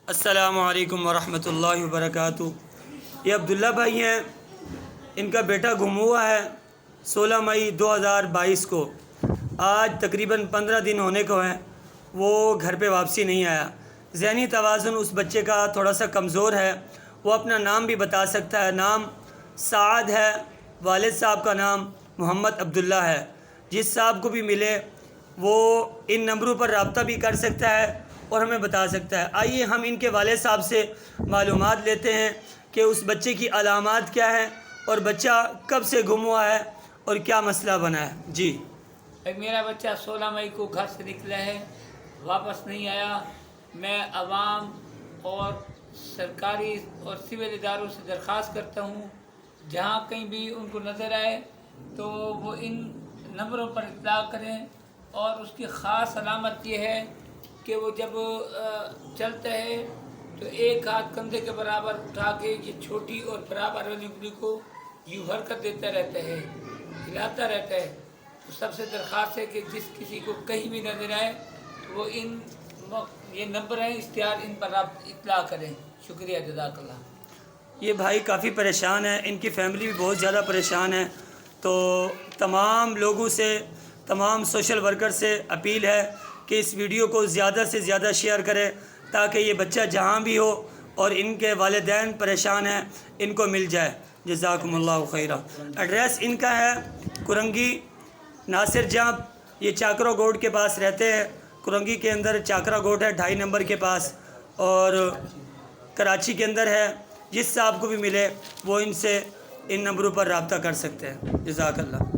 السلام علیکم ورحمۃ اللہ وبرکاتہ۔ یہ عبداللہ بھائی ہیں، ان کا بیٹا گم ہوا ہے 16 مئی 2022 کو۔ آج تقریباً 15 دن ہونے کو ہیں، وہ گھر پہ واپسی نہیں آیا۔ ذہنی توازن اس بچے کا تھوڑا سا کمزور ہے۔ وہ اپنا نام بھی بتا سکتا ہے، نام سعد ہے، والد صاحب کا نام محمد عبداللہ ہے۔ جس صاحب کو بھی ملے وہ ان نمبروں پر رابطہ بھی کر سکتا ہے اور ہمیں بتا سکتا ہے۔ آئیے ہم ان کے والد صاحب سے معلومات لیتے ہیں کہ اس بچے کی علامات کیا ہیں اور بچہ کب سے گم ہوا ہے اور کیا مسئلہ بنا ہے۔ جی میرا بچہ 16 مئی کو گھر سے نکلا ہے، واپس نہیں آیا۔ میں عوام اور سرکاری اور سول اداروں سے درخواست کرتا ہوں، جہاں کہیں بھی ان کو نظر آئے تو وہ ان نمبروں پر اطلاع کریں۔ اور اس کی خاص علامت یہ ہے کہ وہ جب چلتا ہے تو ایک ہاتھ کندھے کے برابر اٹھا کے یہ چھوٹی اور برابر والی انگلی کو یوں حرکت دیتا رہتا ہے، ہلاتا رہتا ہے۔ تو سب سے درخواست ہے کہ جس کسی کو کہیں بھی نظر آئے وہ یہ نمبر ہیں اشتہار، ان پر آپ اطلاع کریں۔ شکریہ، جزاک اللہ۔ یہ بھائی کافی پریشان ہے، ان کی فیملی بھی بہت زیادہ پریشان ہے۔ تو تمام لوگوں سے، تمام سوشل ورکر سے اپیل ہے کہ اس ویڈیو کو زیادہ سے زیادہ شیئر کریں تاکہ یہ بچہ جہاں بھی ہو اور ان کے والدین پریشان ہیں ان کو مل جائے۔ جزاکم اللہ خیرہ۔ ایڈریس ان کا ہے کرنگی ناصر جہاں، یہ چاکرا گوڈ کے پاس رہتے ہیں۔ کرنگی کے اندر چاکرا گوڈ ہے 2.5 نمبر کے پاس، اور کراچی کے اندر ہے۔ جس صاحب کو بھی ملے وہ ان سے ان نمبروں پر رابطہ کر سکتے ہیں۔ جزاک اللہ۔